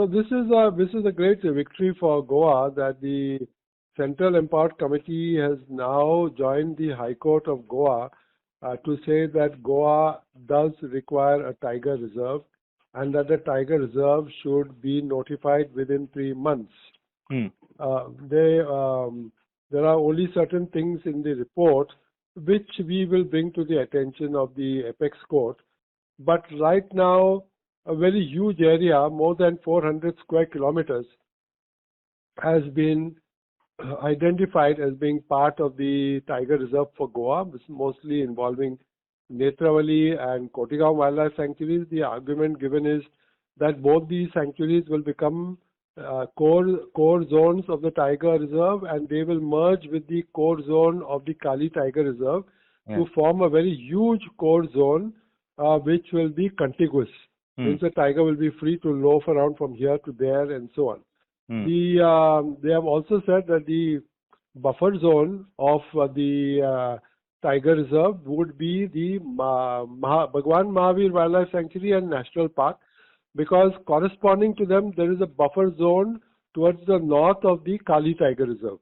So this is a great victory for Goa that the Central Empowered Committee has now joined the High Court of Goa to say that Goa does require a tiger reserve and that the tiger reserve should be notified within 3 months. There are only certain things in the report which we will bring to the attention of the Apex Court. But right now, a very huge area, more than 400 square kilometers, has been identified as being part of the tiger reserve for Goa. This is mostly involving Netravali and Cotigao wildlife sanctuaries. The argument given is that both these sanctuaries will become core zones of the tiger reserve, and they will merge with the core zone of the Kali Tiger Reserve to form a very huge core zone which will be contiguous. Means the tiger will be free to loaf around from here to there and so on. They have also said that the buffer zone of the tiger reserve would be the Bhagwan Mahaveer Wildlife Sanctuary and National Park, because corresponding to them there is a buffer zone towards the north of the Kali Tiger Reserve.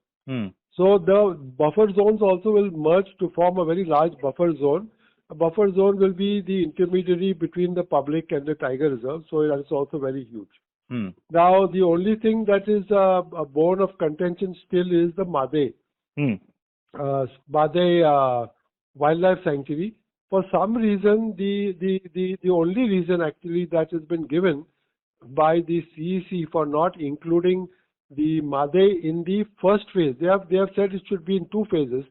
So the buffer zones also will merge to form a very large buffer zone. A buffer zone will be the intermediary between the public and the tiger reserve, so that is also very huge. Now, the only thing that is a bone of contention still is the Mhadei. Mhadei Wildlife Sanctuary. For some reason, the only reason actually that has been given by the CEC for not including the Mhadei in the first phase, they have said it should be in 2 phases.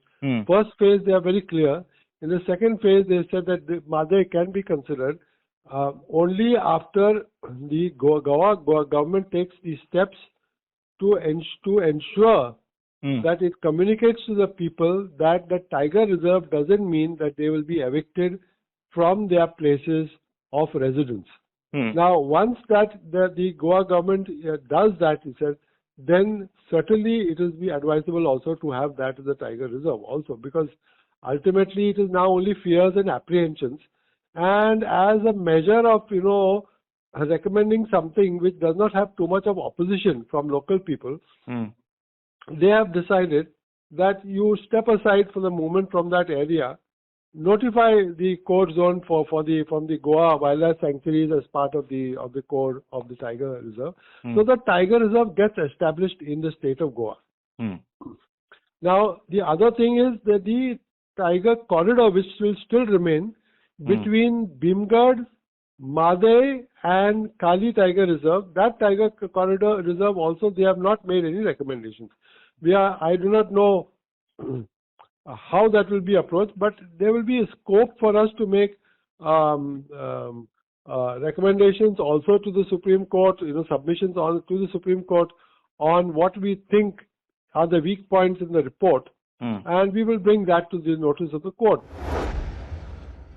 First phase, they are very clear. In the second phase, they said that the Mhadei can be considered only after the Goa government takes the steps to ensure that it communicates to the people that the tiger reserve doesn't mean that they will be evicted from their places of residence. Now, once that the Goa government does that, he said, then certainly it will be advisable also to have that as a tiger reserve also, because ultimately it is now only fears and apprehensions. And as a measure of, recommending something which does not have too much of opposition from local people, they have decided that you step aside for the moment from that area, notify the core zone from the Goa wildlife sanctuaries as part of the core of the tiger reserve. So the tiger reserve gets established in the state of Goa. Now, the other thing is that the tiger corridor, which will still remain between Bhimgarh, Mhadei and Kali Tiger Reserve, that tiger corridor reserve also, they have not made any recommendations. I do not know how that will be approached, but there will be a scope for us to make recommendations also to the Supreme Court, submissions to the Supreme Court on what we think are the weak points in the report, and we will bring that to the notice of the court.